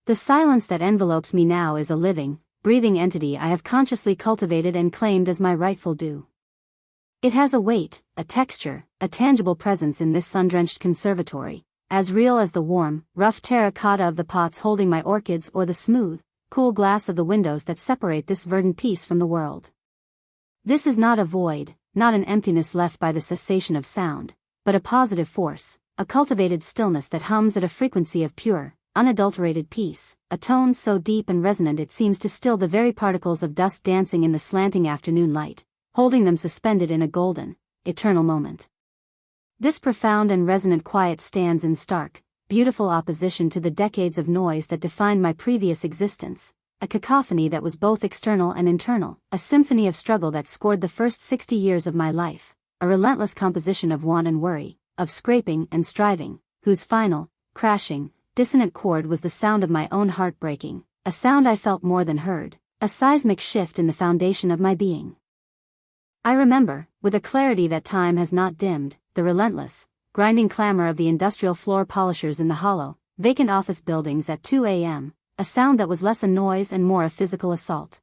The silence that envelopes me now is a living, breathing entity I have consciously cultivated and claimed as my rightful due. It has a weight, a texture, a tangible presence in this sun-drenched conservatory, as real as the warm, rough terracotta of the pots holding my orchids or the smooth, cool glass of the windows that separate this verdant piece from the world. This is not a void, not an emptiness left by the cessation of sound, but a positive force, a cultivated stillness that hums at a frequency of pure, unadulterated peace, a tone so deep and resonant it seems to still the very particles of dust dancing in the slanting afternoon light, holding them suspended in a golden, eternal moment. This profound and resonant quiet stands in stark, beautiful opposition to the decades of noise that defined my previous existence, a cacophony that was both external and internal, a symphony of struggle that scored the first 60 years of my life, a relentless composition of want and worry, of scraping and striving, whose final, crashing, dissonant chord was the sound of my own heart breaking, a sound I felt more than heard, a seismic shift in the foundation of my being. I remember, with a clarity that time has not dimmed, the relentless, grinding clamor of the industrial floor polishers in the hollow, vacant office buildings at 2 a.m., a sound that was less a noise and more a physical assault.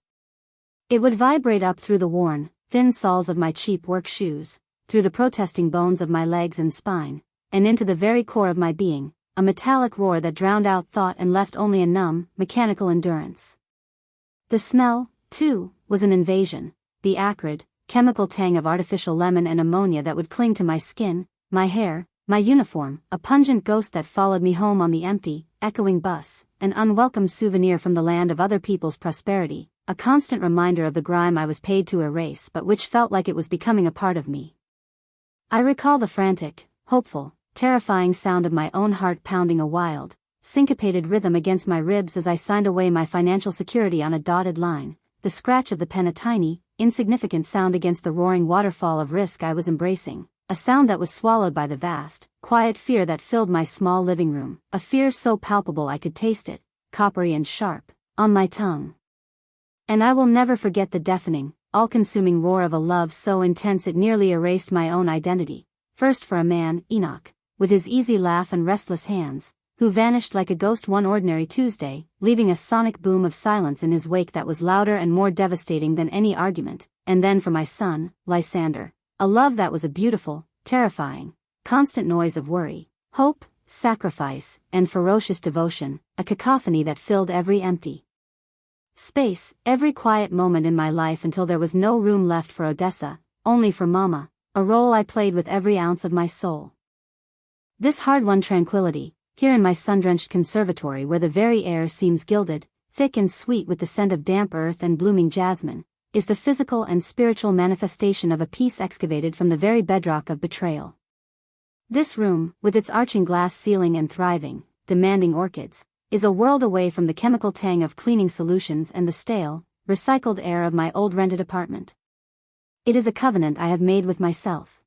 It would vibrate up through the worn, thin soles of my cheap work shoes, through the protesting bones of my legs and spine, and into the very core of my being, a metallic roar that drowned out thought and left only a numb, mechanical endurance. The smell, too, was an invasion, the acrid, chemical tang of artificial lemon and ammonia that would cling to my skin, my hair, my uniform, a pungent ghost that followed me home on the empty, echoing bus, an unwelcome souvenir from the land of other people's prosperity, a constant reminder of the grime I was paid to erase but which felt like it was becoming a part of me. I recall the frantic, hopeful, terrifying sound of my own heart pounding a wild, syncopated rhythm against my ribs as I signed away my financial security on a dotted line, the scratch of the pen a tiny, insignificant sound against the roaring waterfall of risk I was embracing, a sound that was swallowed by the vast, quiet fear that filled my small living room, a fear so palpable I could taste it, coppery and sharp, on my tongue. And I will never forget the deafening, all-consuming roar of a love so intense it nearly erased my own identity, first for a man, Enoch, with his easy laugh and restless hands, who vanished like a ghost one ordinary Tuesday, leaving a sonic boom of silence in his wake that was louder and more devastating than any argument, and then for my son, Lysander, a love that was a beautiful, terrifying, constant noise of worry, hope, sacrifice, and ferocious devotion, a cacophony that filled every empty space, every quiet moment in my life until there was no room left for Odessa, only for Mama, a role I played with every ounce of my soul. This hard-won tranquility, here in my sun-drenched conservatory where the very air seems gilded, thick and sweet with the scent of damp earth and blooming jasmine, is the physical and spiritual manifestation of a peace excavated from the very bedrock of betrayal. This room, with its arching glass ceiling and thriving, demanding orchids, is a world away from the chemical tang of cleaning solutions and the stale, recycled air of my old rented apartment. It is a covenant I have made with myself.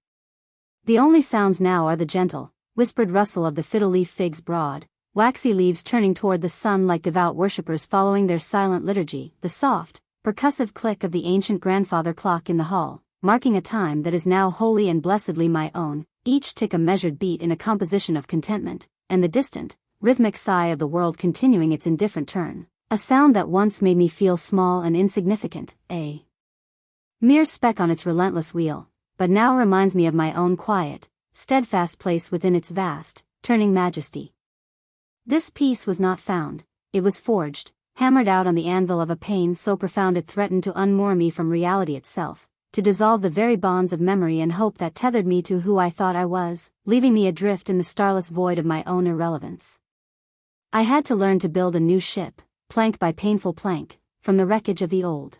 The only sounds now are the gentle, whispered rustle of the fiddle-leaf fig's broad, waxy leaves turning toward the sun like devout worshippers following their silent liturgy, the soft, percussive click of the ancient grandfather clock in the hall, marking a time that is now wholly and blessedly my own, each tick a measured beat in a composition of contentment, and the distant, rhythmic sigh of the world continuing its indifferent turn, a sound that once made me feel small and insignificant, a mere speck on its relentless wheel, but now reminds me of my own quiet, steadfast place within its vast, turning majesty. This peace was not found, it was forged, hammered out on the anvil of a pain so profound it threatened to unmoor me from reality itself, to dissolve the very bonds of memory and hope that tethered me to who I thought I was, leaving me adrift in the starless void of my own irrelevance. I had to learn to build a new ship, plank by painful plank, from the wreckage of the old.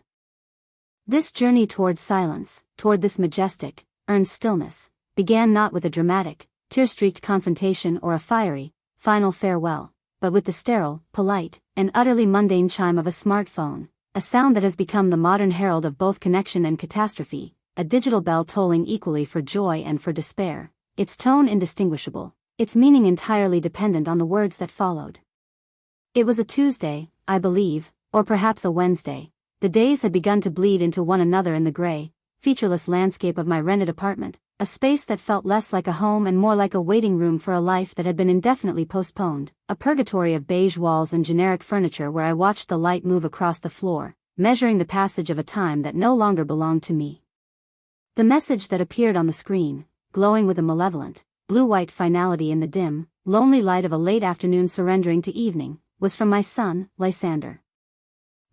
This journey toward silence, toward this majestic, earned stillness, began not with a dramatic, tear-streaked confrontation or a fiery, final farewell, but with the sterile, polite, and utterly mundane chime of a smartphone, a sound that has become the modern herald of both connection and catastrophe, a digital bell tolling equally for joy and for despair, its tone indistinguishable, its meaning entirely dependent on the words that followed. It was a Tuesday, I believe, or perhaps a Wednesday. The days had begun to bleed into one another in the gray, featureless landscape of my rented apartment, a space that felt less like a home and more like a waiting room for a life that had been indefinitely postponed, a purgatory of beige walls and generic furniture where I watched the light move across the floor, measuring the passage of a time that no longer belonged to me. The message that appeared on the screen, glowing with a malevolent, blue-white finality in the dim, lonely light of a late afternoon surrendering to evening, was from my son, Lysander.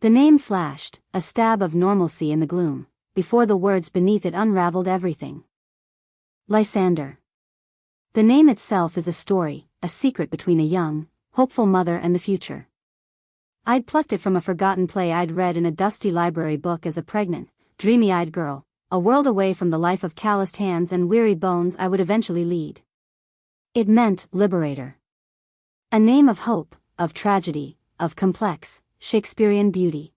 The name flashed, a stab of normalcy in the gloom, before the words beneath it unraveled everything. Lysander. The name itself is a story, a secret between a young, hopeful mother and the future. I'd plucked it from a forgotten play I'd read in a dusty library book as a pregnant, dreamy-eyed girl, a world away from the life of calloused hands and weary bones I would eventually lead. It meant liberator. A name of hope, of tragedy, of complex, Shakespearean beauty.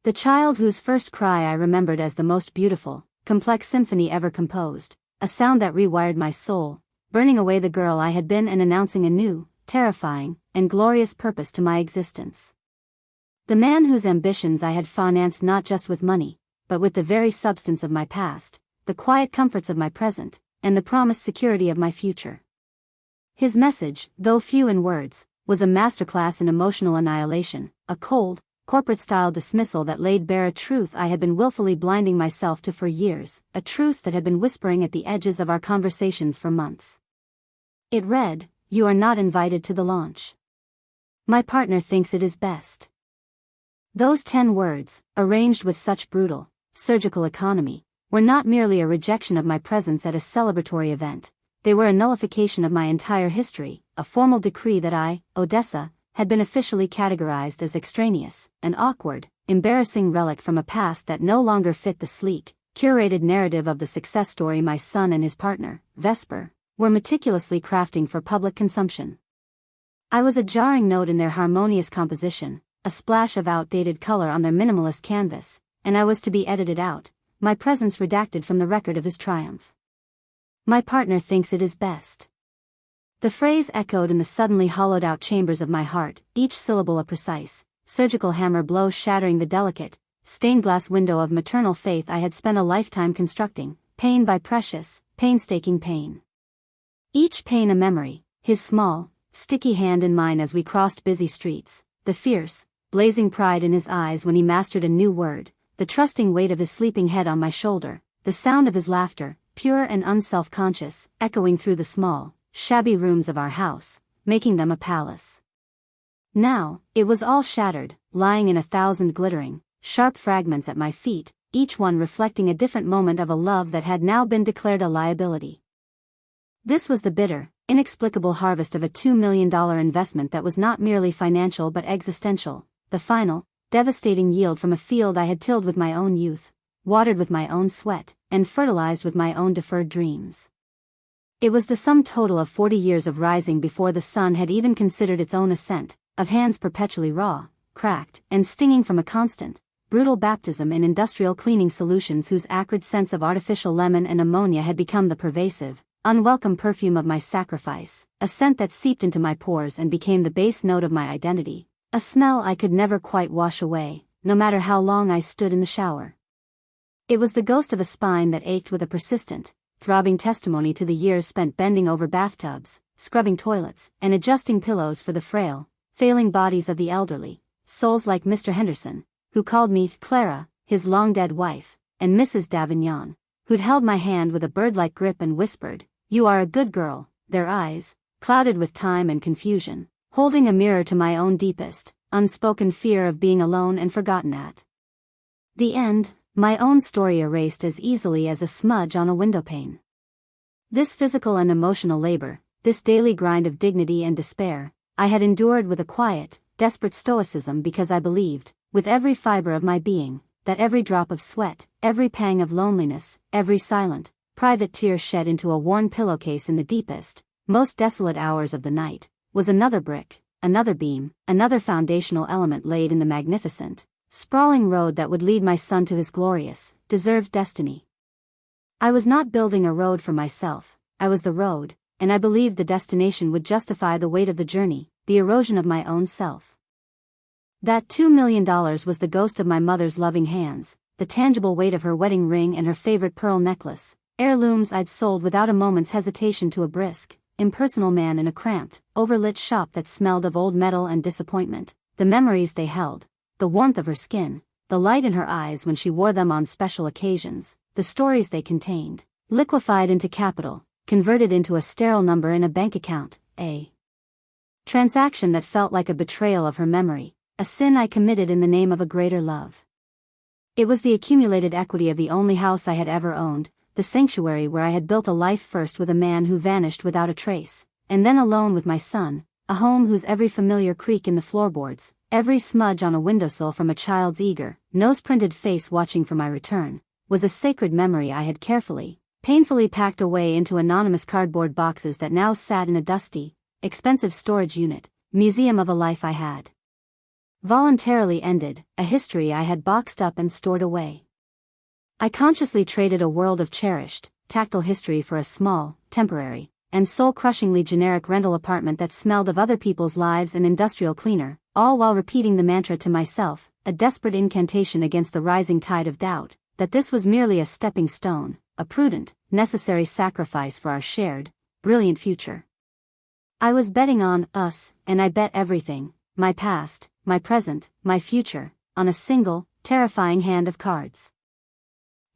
The child whose first cry I remembered as the most beautiful, complex symphony ever composed, a sound that rewired my soul, burning away the girl I had been and announcing a new, terrifying, and glorious purpose to my existence. The man whose ambitions I had financed not just with money, but with the very substance of my past, the quiet comforts of my present, and the promised security of my future. His message, though few in words, was a masterclass in emotional annihilation, a cold, corporate-style dismissal that laid bare a truth I had been willfully blinding myself to for years, a truth that had been whispering at the edges of our conversations for months. It read, "You are not invited to the launch. My partner thinks it is best." Those 10 words, arranged with such brutal, surgical economy, were not merely a rejection of my presence at a celebratory event, they were a nullification of my entire history, a formal decree that I, Odessa, had been officially categorized as extraneous, an awkward, embarrassing relic from a past that no longer fit the sleek, curated narrative of the success story my son and his partner, Vesper, were meticulously crafting for public consumption. I was a jarring note in their harmonious composition, a splash of outdated color on their minimalist canvas, and I was to be edited out, my presence redacted from the record of his triumph. My partner thinks it is best. The phrase echoed in the suddenly hollowed-out chambers of my heart, each syllable a precise, surgical hammer blow shattering the delicate, stained-glass window of maternal faith I had spent a lifetime constructing, pain by precious, painstaking pain. Each pain a memory, his small, sticky hand in mine as we crossed busy streets, the fierce, blazing pride in his eyes when he mastered a new word, the trusting weight of his sleeping head on my shoulder, the sound of his laughter, pure and unself-conscious, echoing through the small, shabby rooms of our house, making them a palace. Now, it was all shattered, lying in 1,000 glittering, sharp fragments at my feet, each one reflecting a different moment of a love that had now been declared a liability. This was the bitter, inexplicable harvest of a $2 million investment that was not merely financial but existential, the final, devastating yield from a field I had tilled with my own youth, watered with my own sweat, and fertilized with my own deferred dreams. It was the sum total of 40 years of rising before the sun had even considered its own ascent, of hands perpetually raw, cracked, and stinging from a constant, brutal baptism in industrial cleaning solutions whose acrid scents of artificial lemon and ammonia had become the pervasive, unwelcome perfume of my sacrifice, a scent that seeped into my pores and became the base note of my identity, a smell I could never quite wash away, no matter how long I stood in the shower. It was the ghost of a spine that ached with a persistent, throbbing testimony to the years spent bending over bathtubs, scrubbing toilets, and adjusting pillows for the frail, failing bodies of the elderly, souls like Mr. Henderson, who called me Clara, his long-dead wife, and Mrs. Davignon, who'd held my hand with a bird-like grip and whispered, "You are a good girl," their eyes, clouded with time and confusion, holding a mirror to my own deepest, unspoken fear of being alone and forgotten at. The end, my own story erased as easily as a smudge on a windowpane. This physical and emotional labor, this daily grind of dignity and despair, I had endured with a quiet, desperate stoicism because I believed, with every fiber of my being, that every drop of sweat, every pang of loneliness, every silent, private tear shed into a worn pillowcase in the deepest, most desolate hours of the night, was another brick, another beam, another foundational element laid in the magnificent, sprawling road that would lead my son to his glorious, deserved destiny. I was not building a road for myself, I was the road, and I believed the destination would justify the weight of the journey, the erosion of my own self. That $2 million was the ghost of my mother's loving hands, the tangible weight of her wedding ring and her favorite pearl necklace, Heirlooms I'd sold without a moment's hesitation to a brisk, impersonal man in a cramped, overlit shop that smelled of old metal and disappointment. The memories they held, the warmth of her skin, the light in her eyes when she wore them on special occasions, the stories they contained, liquefied into capital, converted into a sterile number in a bank account, a transaction that felt like a betrayal of her memory, a sin I committed in the name of a greater love. It was the accumulated equity of the only house I had ever owned, the sanctuary where I had built a life first with a man who vanished without a trace, and then alone with my son, a home whose every familiar creak in the floorboards, every smudge on a windowsill from a child's eager, nose-printed face watching for my return, was a sacred memory I had carefully, painfully packed away into anonymous cardboard boxes that now sat in a dusty, expensive storage unit, museum of a life I had voluntarily ended, a history I had boxed up and stored away. I consciously traded a world of cherished, tactile history for a small, temporary, and soul-crushingly generic rental apartment that smelled of other people's lives and industrial cleaner, all while repeating the mantra to myself, a desperate incantation against the rising tide of doubt, that this was merely a stepping stone, a prudent, necessary sacrifice for our shared, brilliant future. I was betting on us, and I bet everything, my past, my present, my future, on a single, terrifying hand of cards.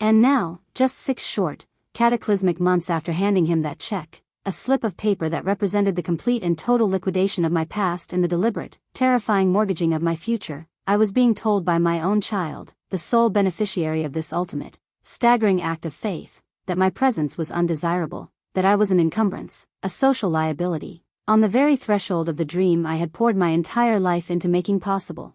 And now, just 6 short, cataclysmic months after handing him that check, a slip of paper that represented the complete and total liquidation of my past and the deliberate, terrifying mortgaging of my future, I was being told by my own child, the sole beneficiary of this ultimate, staggering act of faith, that my presence was undesirable, that I was an encumbrance, a social liability, on the very threshold of the dream I had poured my entire life into making possible.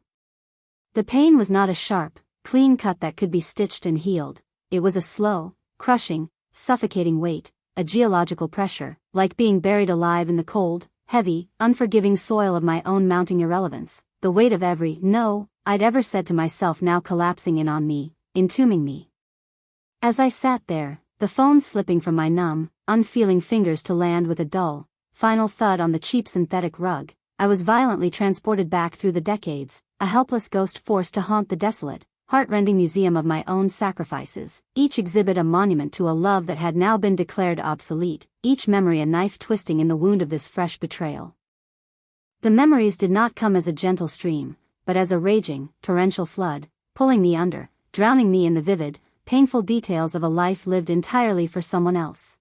The pain was not a sharp, clean cut that could be stitched and healed, it was a slow, crushing, suffocating weight, a geological pressure, like being buried alive in the cold, heavy, unforgiving soil of my own mounting irrelevance, the weight of every no I'd ever said to myself now collapsing in on me, entombing me. As I sat there, the phone slipping from my numb, unfeeling fingers to land with a dull, final thud on the cheap synthetic rug, I was violently transported back through the decades, a helpless ghost forced to haunt the desolate, heart-rending museum of my own sacrifices, each exhibit a monument to a love that had now been declared obsolete, each memory a knife twisting in the wound of this fresh betrayal. The memories did not come as a gentle stream, but as a raging, torrential flood, pulling me under, drowning me in the vivid, painful details of a life lived entirely for someone else.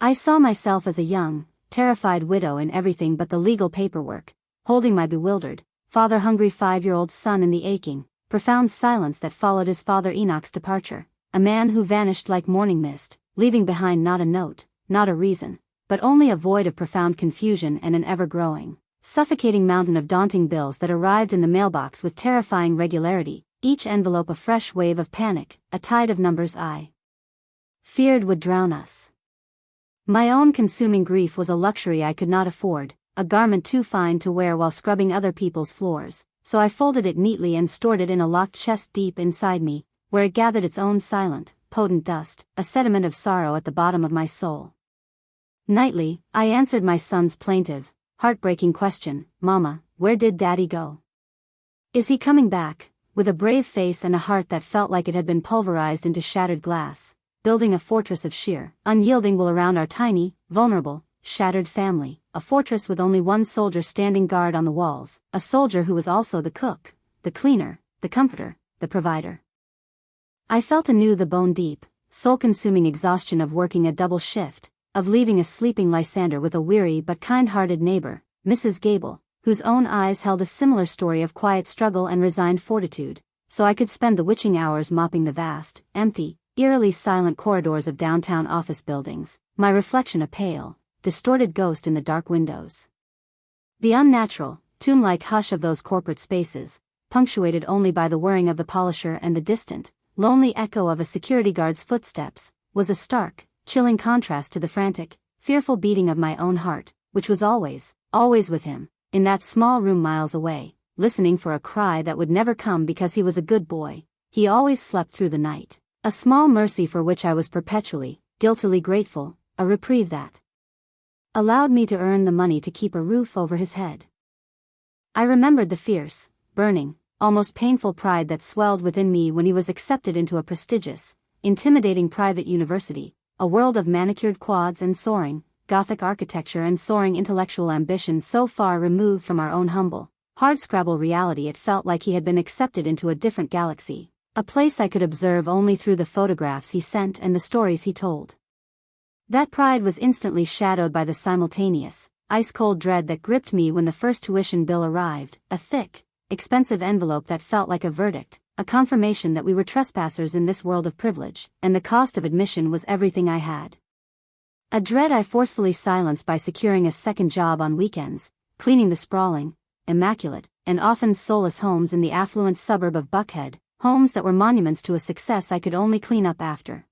I saw myself as a young, terrified widow in everything but the legal paperwork, holding my bewildered, father-hungry 5-year-old son in the aching, profound silence that followed his father Enoch's departure, a man who vanished like morning mist, leaving behind not a note, not a reason, but only a void of profound confusion and an ever-growing, suffocating mountain of daunting bills that arrived in the mailbox with terrifying regularity, each envelope a fresh wave of panic, a tide of numbers I feared would drown us. My own consuming grief was a luxury I could not afford, a garment too fine to wear while scrubbing other people's floors, so I folded it neatly and stored it in a locked chest deep inside me, where it gathered its own silent, potent dust, a sediment of sorrow at the bottom of my soul. Nightly, I answered my son's plaintive, heartbreaking question, "Mama, where did Daddy go? Is he coming back?" with a brave face and a heart that felt like it had been pulverized into shattered glass, building a fortress of sheer, unyielding will around our tiny, vulnerable, shattered family, a fortress with only one soldier standing guard on the walls, a soldier who was also the cook, the cleaner, the comforter, the provider. I felt anew the bone-deep, soul-consuming exhaustion of working a double shift, of leaving a sleeping Lysander with a weary but kind-hearted neighbor, Mrs. Gable, whose own eyes held a similar story of quiet struggle and resigned fortitude, so I could spend the witching hours mopping the vast, empty, eerily silent corridors of downtown office buildings, my reflection a pale, distorted ghost in the dark windows. The unnatural, tomb-like hush of those corporate spaces, punctuated only by the whirring of the polisher and the distant, lonely echo of a security guard's footsteps, was a stark, chilling contrast to the frantic, fearful beating of my own heart, which was always, always with him, in that small room miles away, listening for a cry that would never come because he was a good boy. He always slept through the night, a small mercy for which I was perpetually, guiltily grateful, a reprieve that allowed me to earn the money to keep a roof over his head. I remembered the fierce, burning, almost painful pride that swelled within me when he was accepted into a prestigious, intimidating private university, a world of manicured quads and soaring, Gothic architecture and soaring intellectual ambition so far removed from our own humble, hardscrabble reality it felt like he had been accepted into a different galaxy, a place I could observe only through the photographs he sent and the stories he told. That pride was instantly shadowed by the simultaneous, ice-cold dread that gripped me when the first tuition bill arrived, a thick, expensive envelope that felt like a verdict, a confirmation that we were trespassers in this world of privilege, and the cost of admission was everything I had. A dread I forcefully silenced by securing a second job on weekends, cleaning the sprawling, immaculate, and often soulless homes in the affluent suburb of Buckhead, homes that were monuments to a success I could only clean up after.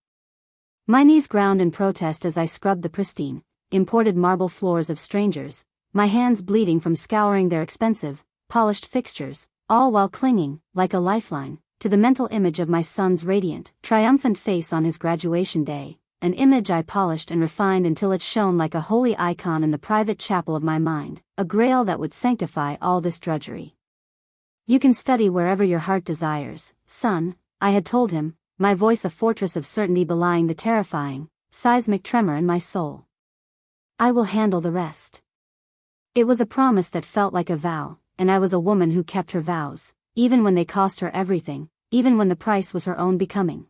My knees ground in protest as I scrubbed the pristine, imported marble floors of strangers, my hands bleeding from scouring their expensive, polished fixtures, all while clinging, like a lifeline, to the mental image of my son's radiant, triumphant face on his graduation day, an image I polished and refined until it shone like a holy icon in the private chapel of my mind, a grail that would sanctify all this drudgery. "You can study wherever your heart desires, son," I had told him, my voice a fortress of certainty belying the terrifying, seismic tremor in my soul. "I will handle the rest." It was a promise that felt like a vow, and I was a woman who kept her vows, even when they cost her everything, even when the price was her own becoming.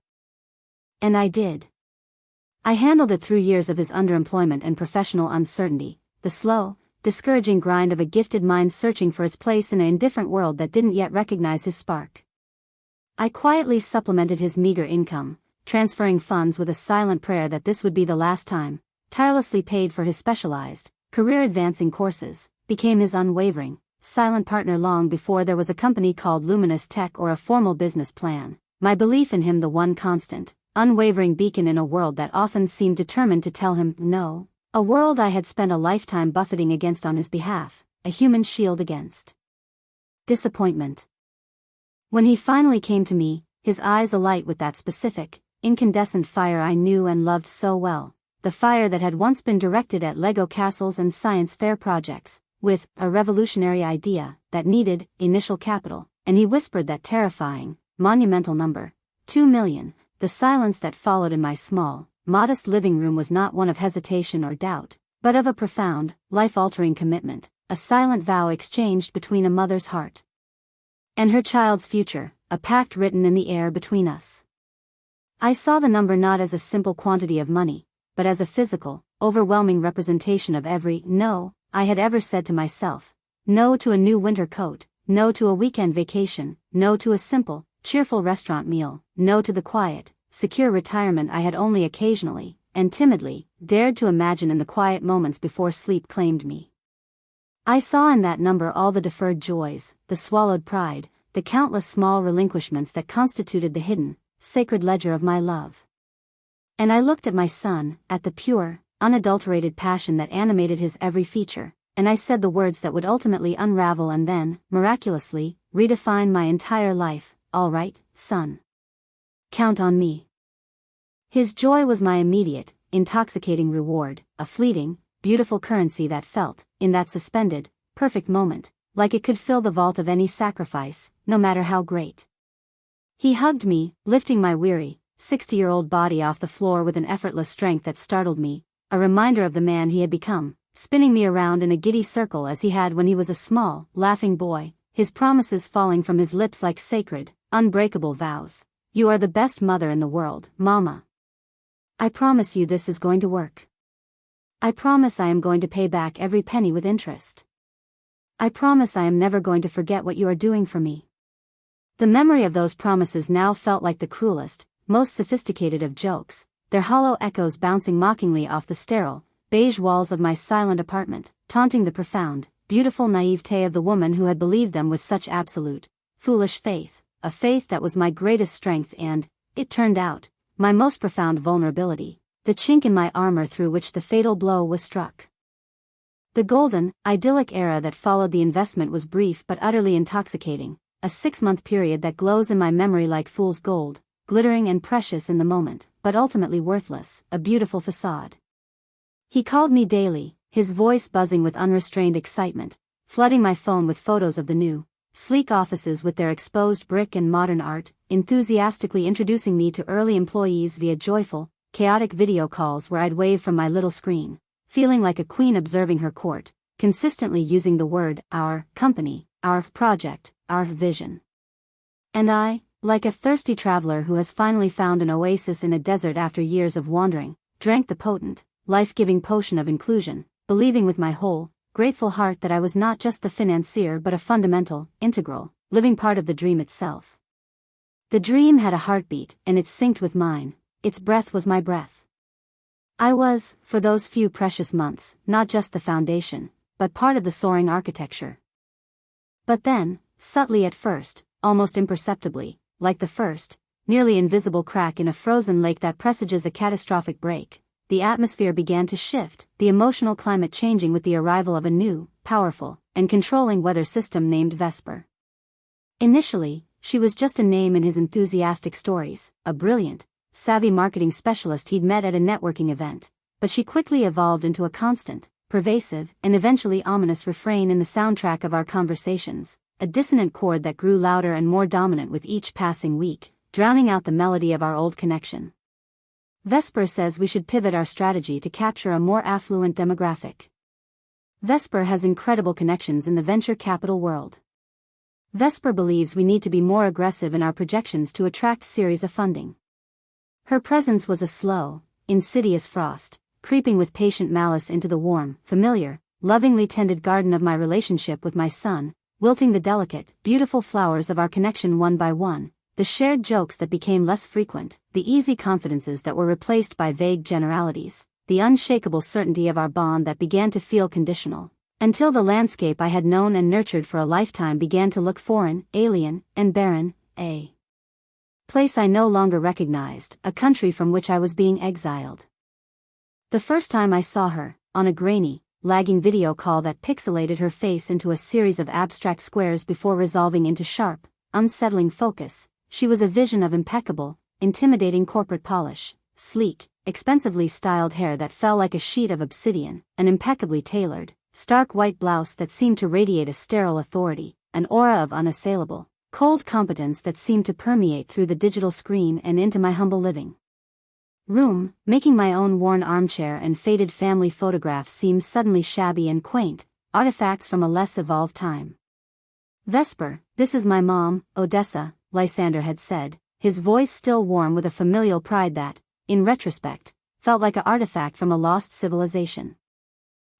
And I did. I handled it through years of his underemployment and professional uncertainty, the slow, discouraging grind of a gifted mind searching for its place in an indifferent world that didn't yet recognize his spark. I quietly supplemented his meager income, transferring funds with a silent prayer that this would be the last time, tirelessly paid for his specialized, career-advancing courses, became his unwavering, silent partner long before there was a company called Luminous Tech or a formal business plan, my belief in him the one constant, unwavering beacon in a world that often seemed determined to tell him no, a world I had spent a lifetime buffeting against on his behalf, a human shield against disappointment. When he finally came to me, his eyes alight with that specific, incandescent fire I knew and loved so well, the fire that had once been directed at Lego castles and science fair projects, with a revolutionary idea that needed initial capital, and he whispered that terrifying, monumental number, 2 million. The silence that followed in my small, modest living room was not one of hesitation or doubt, but of a profound, life-altering commitment, a silent vow exchanged between a mother's heart and her child's future, a pact written in the air between us. I saw the number not as a simple quantity of money, but as a physical, overwhelming representation of every no I had ever said to myself. No to a new winter coat, no to a weekend vacation, no to a simple, cheerful restaurant meal, no to the quiet, secure retirement I had only occasionally, and timidly, dared to imagine in the quiet moments before sleep claimed me. I saw in that number all the deferred joys, the swallowed pride, the countless small relinquishments that constituted the hidden, sacred ledger of my love. And I looked at my son, at the pure, unadulterated passion that animated his every feature, and I said the words that would ultimately unravel and then, miraculously, redefine my entire life. "All right, son. Count on me." His joy was my immediate, intoxicating reward, a fleeting, beautiful currency that felt, in that suspended, perfect moment, like it could fill the vault of any sacrifice, no matter how great. He hugged me, lifting my weary, 60-year-old body off the floor with an effortless strength that startled me, a reminder of the man he had become, spinning me around in a giddy circle as he had when he was a small, laughing boy, his promises falling from his lips like sacred, unbreakable vows. "You are the best mother in the world, Mama. I promise you this is going to work. I promise I am going to pay back every penny with interest. I promise I am never going to forget what you are doing for me." The memory of those promises now felt like the cruelest, most sophisticated of jokes, their hollow echoes bouncing mockingly off the sterile, beige walls of my silent apartment, taunting the profound, beautiful naivete of the woman who had believed them with such absolute, foolish faith, a faith that was my greatest strength and, it turned out, my most profound vulnerability, the chink in my armor through which the fatal blow was struck. The golden, idyllic era that followed the investment was brief but utterly intoxicating, a 6-month period that glows in my memory like fool's gold, glittering and precious in the moment, but ultimately worthless, a beautiful facade. He called me daily, his voice buzzing with unrestrained excitement, flooding my phone with photos of the new, sleek offices with their exposed brick and modern art, enthusiastically introducing me to early employees via joyful, chaotic video calls where I'd wave from my little screen, feeling like a queen observing her court, consistently using the word our company, our project, our vision. And I, like a thirsty traveler who has finally found an oasis in a desert after years of wandering, drank the potent, life-giving potion of inclusion, believing with my whole, grateful heart that I was not just the financier but a fundamental, integral, living part of the dream itself. The dream had a heartbeat, and it synced with mine. Its breath was my breath. I was, for those few precious months, not just the foundation, but part of the soaring architecture. But then, subtly at first, almost imperceptibly, like the first, nearly invisible crack in a frozen lake that presages a catastrophic break, the atmosphere began to shift, the emotional climate changing with the arrival of a new, powerful, and controlling weather system named Vesper. Initially, she was just a name in his enthusiastic stories, a brilliant, savvy marketing specialist he'd met at a networking event, but she quickly evolved into a constant, pervasive, and eventually ominous refrain in the soundtrack of our conversations, a dissonant chord that grew louder and more dominant with each passing week, drowning out the melody of our old connection. Vesper says we should pivot our strategy to capture a more affluent demographic. Vesper has incredible connections in the venture capital world. Vesper believes we need to be more aggressive in our projections to attract series of funding. Her presence was a slow, insidious frost, creeping with patient malice into the warm, familiar, lovingly tended garden of my relationship with my son, wilting the delicate, beautiful flowers of our connection one by one, the shared jokes that became less frequent, the easy confidences that were replaced by vague generalities, the unshakable certainty of our bond that began to feel conditional, until the landscape I had known and nurtured for a lifetime began to look foreign, alien, and barren, a place I no longer recognized, a country from which I was being exiled. The first time I saw her, on a grainy, lagging video call that pixelated her face into a series of abstract squares before resolving into sharp, unsettling focus, she was a vision of impeccable, intimidating corporate polish, sleek, expensively styled hair that fell like a sheet of obsidian, an impeccably tailored, stark white blouse that seemed to radiate a sterile authority, an aura of unassailable, cold competence that seemed to permeate through the digital screen and into my humble living room, making my own worn armchair and faded family photographs seem suddenly shabby and quaint, artifacts from a less evolved time. Vesper, this is my mom, Odessa, Lysander had said, his voice still warm with a familial pride that, in retrospect, felt like an artifact from a lost civilization.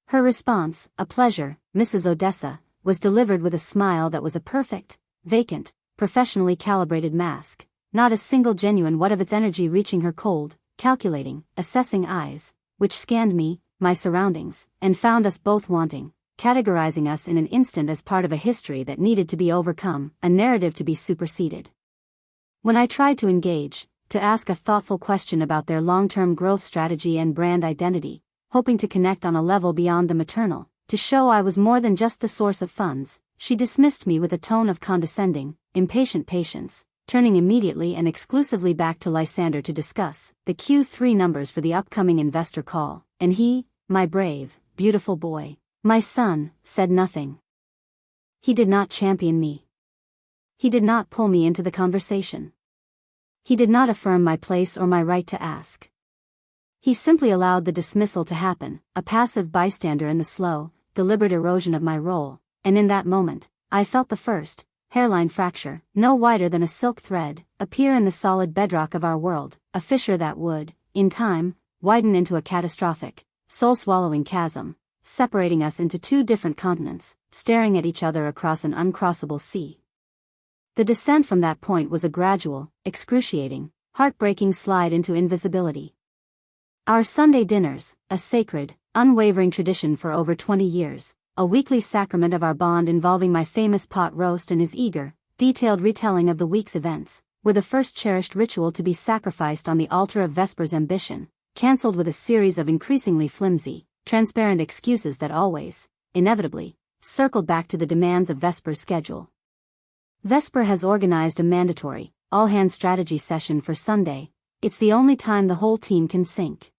Her response, a pleasure, Mrs. Odessa, was delivered with a smile that was a perfect, vacant, professionally calibrated mask, not a single genuine watt of its energy reaching her cold, calculating, assessing eyes, which scanned me, my surroundings, and found us both wanting, categorizing us in an instant as part of a history that needed to be overcome, a narrative to be superseded. When I tried to engage, to ask a thoughtful question about their long-term growth strategy and brand identity, hoping to connect on a level beyond the maternal, to show I was more than just the source of funds, she dismissed me with a tone of condescending, impatient patience, turning immediately and exclusively back to Lysander to discuss the Q3 numbers for the upcoming investor call, and he, my brave, beautiful boy, my son, said nothing. He did not champion me. He did not pull me into the conversation. He did not affirm my place or my right to ask. He simply allowed the dismissal to happen, a passive bystander in the slow, deliberate erosion of my role, and in that moment, I felt the first, hairline fracture, no wider than a silk thread, appear in the solid bedrock of our world, a fissure that would, in time, widen into a catastrophic, soul-swallowing chasm, separating us into two different continents, staring at each other across an uncrossable sea. The descent from that point was a gradual, excruciating, heartbreaking slide into invisibility. Our Sunday dinners, a sacred, unwavering tradition for over 20 years, a weekly sacrament of our bond involving my famous pot roast and his eager, detailed retelling of the week's events, were the first cherished ritual to be sacrificed on the altar of Vesper's ambition, cancelled with a series of increasingly flimsy, transparent excuses that always, inevitably, circled back to the demands of Vesper's schedule. Vesper has organized a mandatory, all-hands strategy session for Sunday. It's the only time the whole team can sync.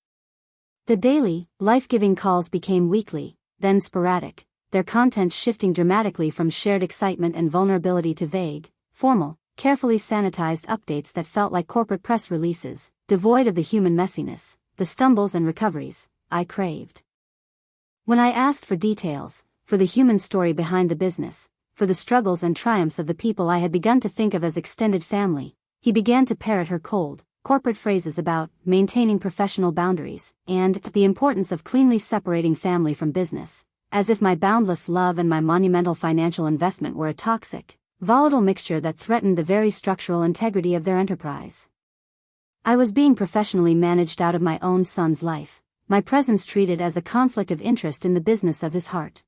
The daily, life-giving calls became weekly, then sporadic, their content shifting dramatically from shared excitement and vulnerability to vague, formal, carefully sanitized updates that felt like corporate press releases, devoid of the human messiness, the stumbles and recoveries I craved. When I asked for details, for the human story behind the business, for the struggles and triumphs of the people I had begun to think of as extended family, he began to parrot her cold, corporate phrases about maintaining professional boundaries and the importance of cleanly separating family from business, as if my boundless love and my monumental financial investment were a toxic, volatile mixture that threatened the very structural integrity of their enterprise. I was being professionally managed out of my own son's life, my presence treated as a conflict of interest in the business of his heart.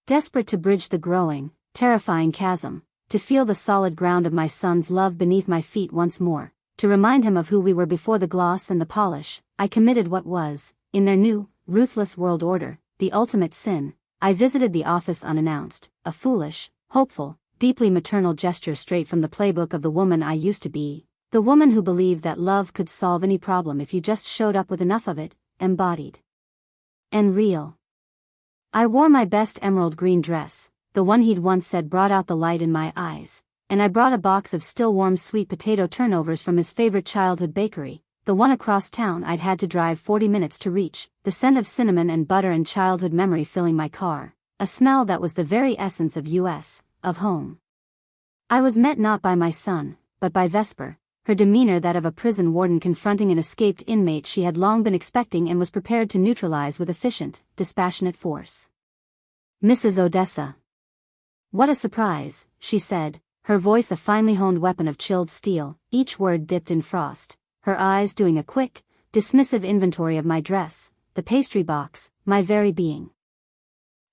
Desperate to bridge the growing, terrifying chasm, to feel the solid ground of my son's love beneath my feet once more, to remind him of who we were before the gloss and the polish, I committed what was, in their new, ruthless world order, the ultimate sin. I visited the office unannounced, a foolish, hopeful, deeply maternal gesture straight from the playbook of the woman I used to be, the woman who believed that love could solve any problem if you just showed up with enough of it, embodied. And real. I wore my best emerald green dress, the one he'd once said brought out the light in my eyes, and I brought a box of still warm sweet potato turnovers from his favorite childhood bakery, the one across town I'd had to drive 40 minutes to reach, the scent of cinnamon and butter and childhood memory filling my car, a smell that was the very essence of US, of home. I was met not by my son, but by Vesper, her demeanor that of a prison warden confronting an escaped inmate she had long been expecting and was prepared to neutralize with efficient, dispassionate force. "Mrs. Odessa." "What a surprise," she said, her voice a finely honed weapon of chilled steel, each word dipped in frost, her eyes doing a quick, dismissive inventory of my dress, the pastry box, my very being.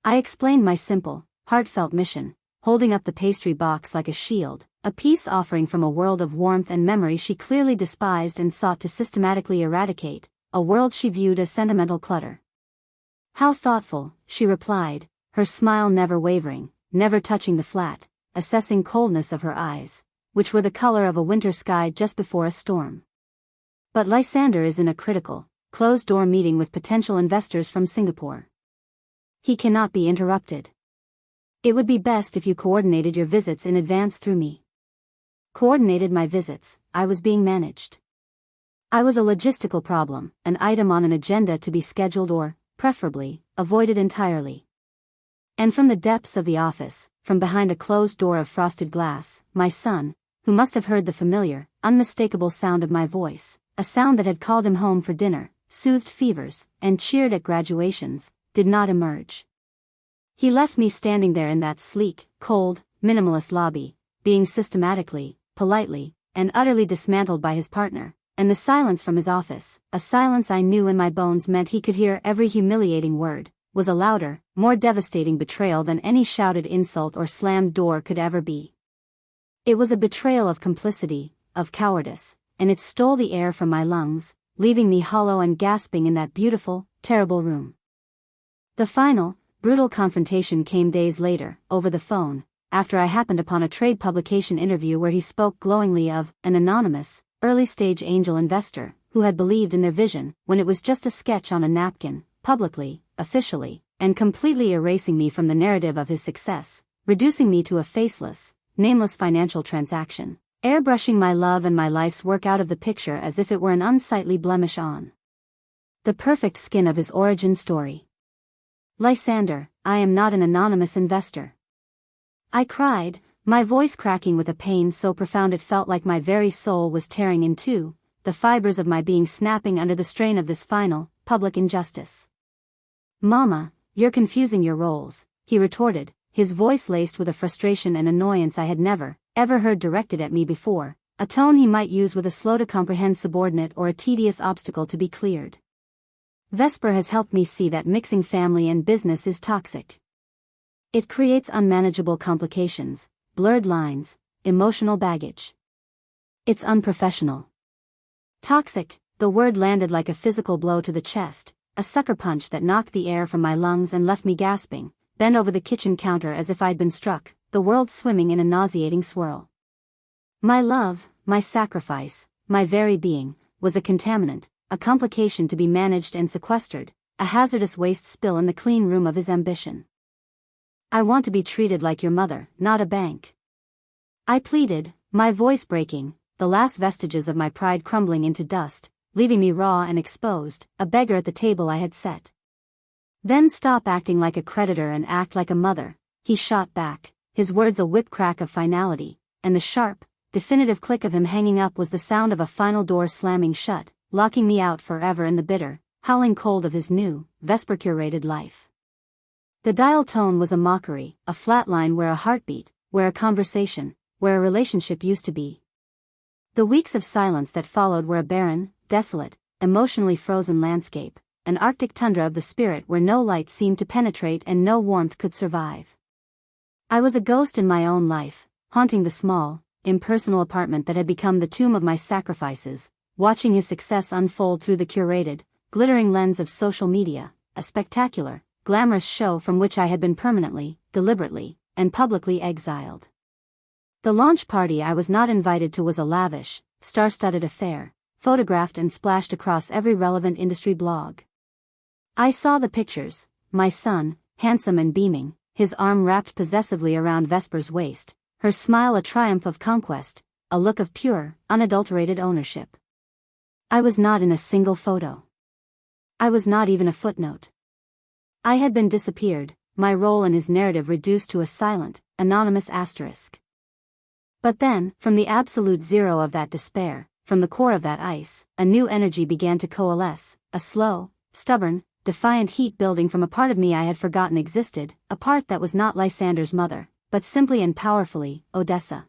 I explained my simple, heartfelt mission, holding up the pastry box like a shield, a peace offering from a world of warmth and memory she clearly despised and sought to systematically eradicate, a world she viewed as sentimental clutter. "How thoughtful," she replied, her smile never wavering, never touching the flat, assessing coldness of her eyes, which were the color of a winter sky just before a storm. "But Lysander is in a critical, closed-door meeting with potential investors from Singapore. He cannot be interrupted. It would be best if you coordinated your visits in advance through me." Coordinated my visits, I was being managed. I was a logistical problem, an item on an agenda to be scheduled or, preferably, avoided entirely. And from the depths of the office, from behind a closed door of frosted glass, my son, who must have heard the familiar, unmistakable sound of my voice, a sound that had called him home for dinner, soothed fevers, and cheered at graduations, did not emerge. He left me standing there in that sleek, cold, minimalist lobby, being systematically, politely, and utterly dismantled by his partner, and the silence from his office, a silence I knew in my bones meant he could hear every humiliating word, was a louder, more devastating betrayal than any shouted insult or slammed door could ever be. It was a betrayal of complicity, of cowardice, and it stole the air from my lungs, leaving me hollow and gasping in that beautiful, terrible room. The final, brutal confrontation came days later, over the phone, after I happened upon a trade publication interview where he spoke glowingly of an anonymous, early-stage angel investor, who had believed in their vision when it was just a sketch on a napkin, publicly, officially, and completely erasing me from the narrative of his success, reducing me to a faceless, nameless financial transaction, airbrushing my love and my life's work out of the picture as if it were an unsightly blemish on the perfect skin of his origin story. "Lysander, I am not an anonymous investor," I cried, my voice cracking with a pain so profound it felt like my very soul was tearing in two, the fibers of my being snapping under the strain of this final, public injustice. "Mama, you're confusing your roles," he retorted, his voice laced with a frustration and annoyance I had never, ever heard directed at me before, a tone he might use with a slow-to-comprehend subordinate or a tedious obstacle to be cleared. "Vesper has helped me see that mixing family and business is toxic. It creates unmanageable complications, blurred lines, emotional baggage. It's unprofessional." Toxic, the word landed like a physical blow to the chest, a sucker punch that knocked the air from my lungs and left me gasping, bent over the kitchen counter as if I'd been struck, the world swimming in a nauseating swirl. My love, my sacrifice, my very being, was a contaminant, a complication to be managed and sequestered, a hazardous waste spill in the clean room of his ambition. "I want to be treated like your mother, not a bank," I pleaded, my voice breaking, the last vestiges of my pride crumbling into dust, leaving me raw and exposed, a beggar at the table I had set. "Then stop acting like a creditor and act like a mother," he shot back, his words a whip crack of finality, and the sharp, definitive click of him hanging up was the sound of a final door slamming shut, locking me out forever in the bitter, howling cold of his new, Vesper-curated life. The dial tone was a mockery, a flat line where a heartbeat, where a conversation, where a relationship used to be. The weeks of silence that followed were a barren, desolate, emotionally frozen landscape, an arctic tundra of the spirit where no light seemed to penetrate and no warmth could survive. I was a ghost in my own life, haunting the small, impersonal apartment that had become the tomb of my sacrifices, watching his success unfold through the curated, glittering lens of social media, a spectacular, glamorous show from which I had been permanently, deliberately, and publicly exiled. The launch party I was not invited to was a lavish, star-studded affair, photographed and splashed across every relevant industry blog. I saw the pictures, my son, handsome and beaming, his arm wrapped possessively around Vesper's waist, her smile a triumph of conquest, a look of pure, unadulterated ownership. I was not in a single photo. I was not even a footnote. I had been disappeared, my role in his narrative reduced to a silent, anonymous asterisk. But then, from the absolute zero of that despair, from the core of that ice, a new energy began to coalesce, a slow, stubborn, defiant heat building from a part of me I had forgotten existed, a part that was not Lysander's mother, but simply and powerfully, Odessa.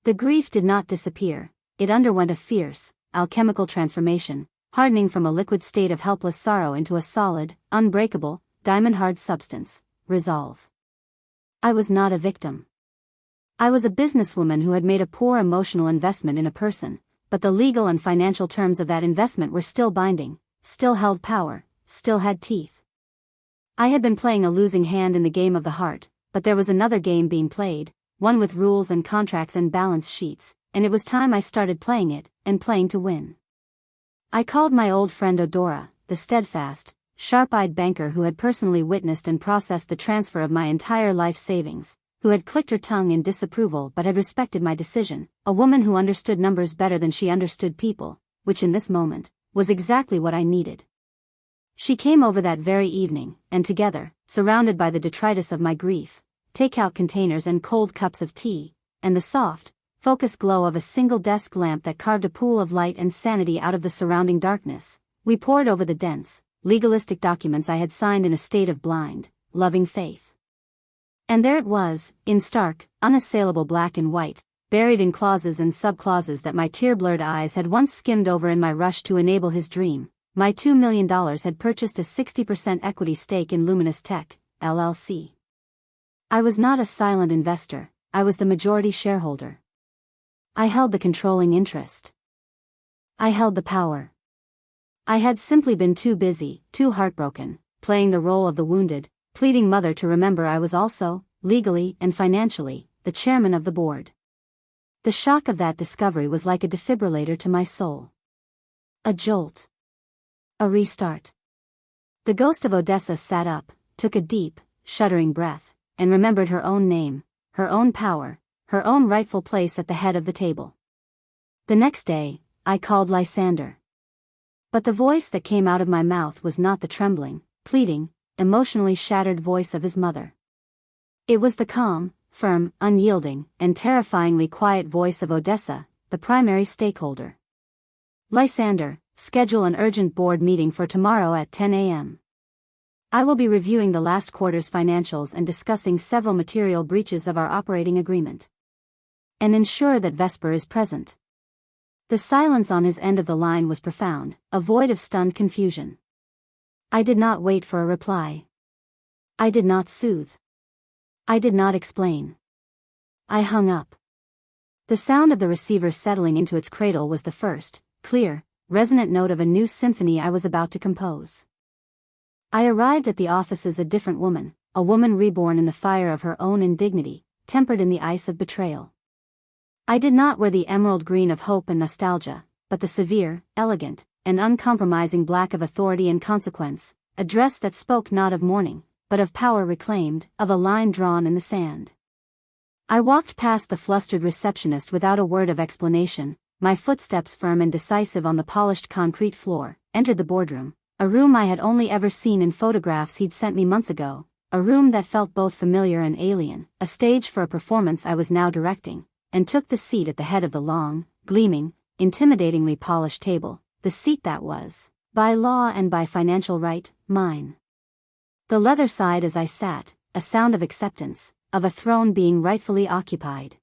The grief did not disappear, it underwent a fierce, alchemical transformation, hardening from a liquid state of helpless sorrow into a solid, unbreakable, diamond-hard substance, resolve. I was not a victim. I was a businesswoman who had made a poor emotional investment in a person, but the legal and financial terms of that investment were still binding, still held power, still had teeth. I had been playing a losing hand in the game of the heart, but there was another game being played, one with rules and contracts and balance sheets, and it was time I started playing it, and playing to win. I called my old friend Odessa, the steadfast, sharp-eyed banker who had personally witnessed and processed the transfer of my entire life savings, who had clicked her tongue in disapproval but had respected my decision, a woman who understood numbers better than she understood people, which in this moment, was exactly what I needed. She came over that very evening, and together, surrounded by the detritus of my grief, take-out containers and cold cups of tea, and the soft, focused glow of a single desk lamp that carved a pool of light and sanity out of the surrounding darkness, we pored over the dense, legalistic documents I had signed in a state of blind, loving faith. And there it was, in stark, unassailable black and white, buried in clauses and sub-clauses that my tear-blurred eyes had once skimmed over in my rush to enable his dream. My $2 million had purchased a 60% equity stake in Luminous Tech, LLC. I was not a silent investor, I was the majority shareholder. I held the controlling interest. I held the power. I had simply been too busy, too heartbroken, playing the role of the wounded, pleading mother to remember I was also, legally and financially, the chairman of the board. The shock of that discovery was like a defibrillator to my soul. A jolt. A restart. The ghost of Odessa sat up, took a deep, shuddering breath, and remembered her own name, her own power, her own rightful place at the head of the table. The next day, I called Lysander. But the voice that came out of my mouth was not the trembling, pleading, emotionally shattered voice of his mother. It was the calm, firm, unyielding, and terrifyingly quiet voice of Odessa, the primary stakeholder. Lysander, schedule an urgent board meeting for tomorrow at 10 a.m. I will be reviewing the last quarter's financials and discussing several material breaches of our operating agreement. And ensure that Vesper is present. The silence on his end of the line was profound, a void of stunned confusion. I did not wait for a reply. I did not soothe. I did not explain. I hung up. The sound of the receiver settling into its cradle was the first, clear, resonant note of a new symphony I was about to compose. I arrived at the office as a different woman, a woman reborn in the fire of her own indignity, tempered in the ice of betrayal. I did not wear the emerald green of hope and nostalgia, but the severe, elegant, and uncompromising black of authority and consequence, a dress that spoke not of mourning, but of power reclaimed, of a line drawn in the sand. I walked past the flustered receptionist without a word of explanation, my footsteps firm and decisive on the polished concrete floor, entered the boardroom, a room I had only ever seen in photographs he'd sent me months ago, a room that felt both familiar and alien, a stage for a performance I was now directing, and took the seat at the head of the long, gleaming, intimidatingly polished table, the seat that was, by law and by financial right, mine. The leather sighed as I sat, a sound of acceptance, of a throne being rightfully occupied.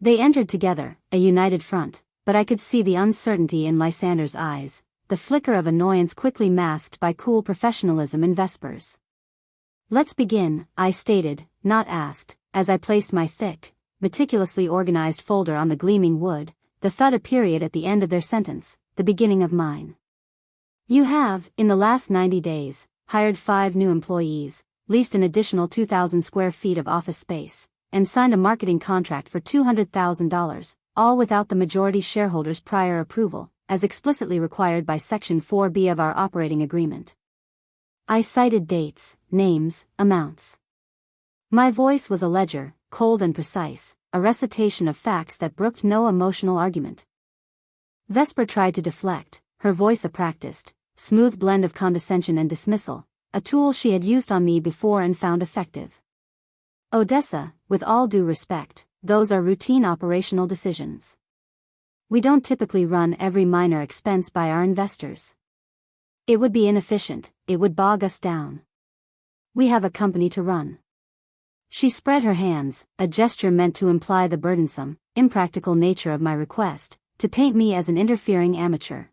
They entered together, a united front, but I could see the uncertainty in Lysander's eyes, the flicker of annoyance quickly masked by cool professionalism in Vespers. "Let's begin," I stated, not asked, as I placed my thick, meticulously organized folder on the gleaming wood, the thud a period at the end of their sentence, the beginning of mine. "You have, in the last 90 days, hired 5 new employees, leased an additional 2,000 square feet of office space, and signed a marketing contract for $200,000, all without the majority shareholders' prior approval, as explicitly required by Section 4B of our operating agreement." I cited dates, names, amounts. My voice was a ledger, cold and precise, a recitation of facts that brooked no emotional argument. Vesper tried to deflect, her voice a practiced, smooth blend of condescension and dismissal, a tool she had used on me before and found effective. "Odessa, with all due respect, those are routine operational decisions. We don't typically run every minor expense by our investors. It would be inefficient, it would bog us down. We have a company to run." She spread her hands, a gesture meant to imply the burdensome, impractical nature of my request, to paint me as an interfering amateur.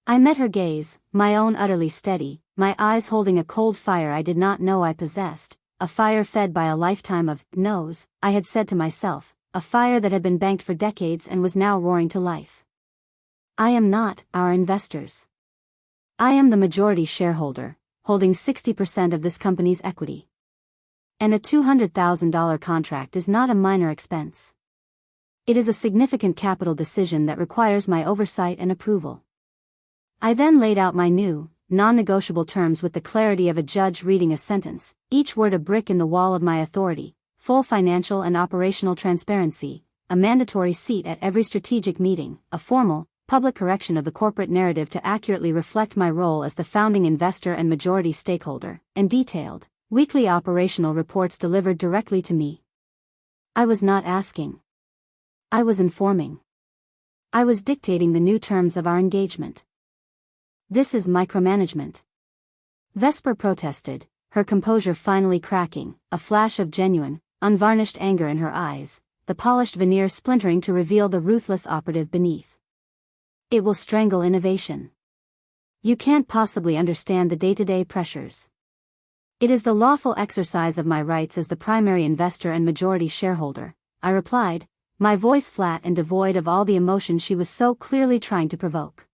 I met her gaze, my own utterly steady, my eyes holding a cold fire I did not know I possessed, a fire fed by a lifetime of no's, I had said to myself, a fire that had been banked for decades and was now roaring to life. "I am not our investors. I am the majority shareholder, holding 60% of this company's equity. And a $200,000 contract is not a minor expense. It is a significant capital decision that requires my oversight and approval." I then laid out my new, non-negotiable terms with the clarity of a judge reading a sentence, each word a brick in the wall of my authority: full financial and operational transparency, a mandatory seat at every strategic meeting, a formal, public correction of the corporate narrative to accurately reflect my role as the founding investor and majority stakeholder, and detailed, weekly operational reports delivered directly to me. I was not asking. I was informing. I was dictating the new terms of our engagement. "This is micromanagement," Vesper protested, her composure finally cracking, a flash of genuine, unvarnished anger in her eyes, the polished veneer splintering to reveal the ruthless operative beneath. "It will strangle innovation. You can't possibly understand the day-to-day pressures." "It is the lawful exercise of my rights as the primary investor and majority shareholder," I replied, my voice flat and devoid of all the emotion she was so clearly trying to provoke.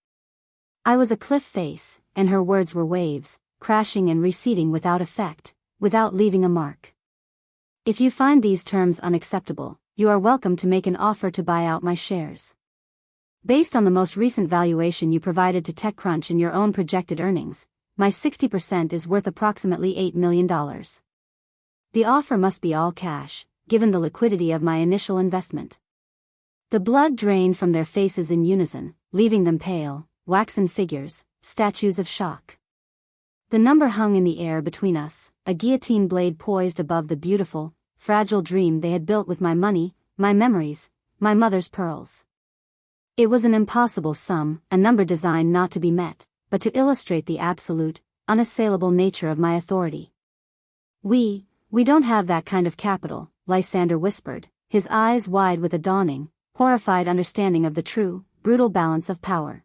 I was a cliff face, and her words were waves, crashing and receding without effect, without leaving a mark. "If you find these terms unacceptable, you are welcome to make an offer to buy out my shares. Based on the most recent valuation you provided to TechCrunch and your own projected earnings, my 60% is worth approximately $8 million. The offer must be all cash, given the liquidity of my initial investment." The blood drained from their faces in unison, leaving them pale, waxen figures, statues of shock. The number hung in the air between us, a guillotine blade poised above the beautiful, fragile dream they had built with my money, my memories, my mother's pearls. It was an impossible sum, a number designed not to be met, but to illustrate the absolute, unassailable nature of my authority. We don't have that kind of capital," Lysander whispered, his eyes wide with a dawning, horrified understanding of the true, brutal balance of power.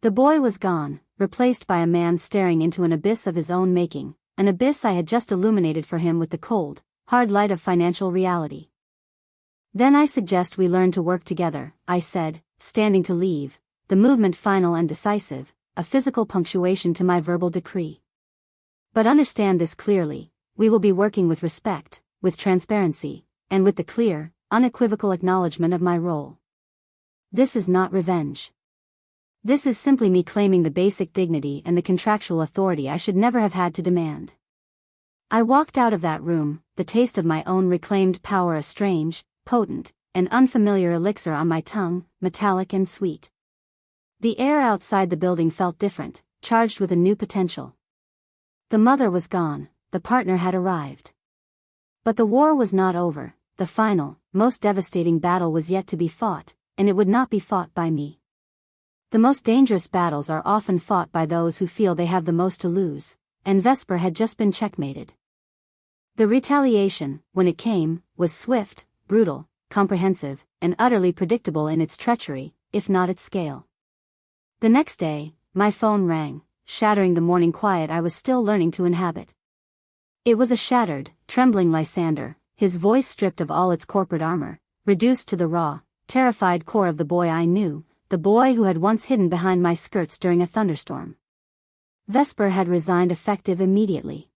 The boy was gone, replaced by a man staring into an abyss of his own making, an abyss I had just illuminated for him with the cold, hard light of financial reality. "Then I suggest we learn to work together," I said, standing to leave, the movement final and decisive, a physical punctuation to my verbal decree. "But understand this clearly, we will be working with respect, with transparency, and with the clear, unequivocal acknowledgement of my role. This is not revenge. This is simply me claiming the basic dignity and the contractual authority I should never have had to demand." I walked out of that room, the taste of my own reclaimed power a strange, potent, and unfamiliar elixir on my tongue, metallic and sweet. The air outside the building felt different, charged with a new potential. The mother was gone, the partner had arrived. But the war was not over, the final, most devastating battle was yet to be fought, and it would not be fought by me. The most dangerous battles are often fought by those who feel they have the most to lose, and Vesper had just been checkmated. The retaliation, when it came, was swift, brutal, comprehensive, and utterly predictable in its treachery, if not its scale. The next day, my phone rang, shattering the morning quiet I was still learning to inhabit. It was a shattered, trembling Lysander, his voice stripped of all its corporate armor, reduced to the raw, terrified core of the boy I knew, the boy who had once hidden behind my skirts during a thunderstorm. Vesper had resigned effective immediately.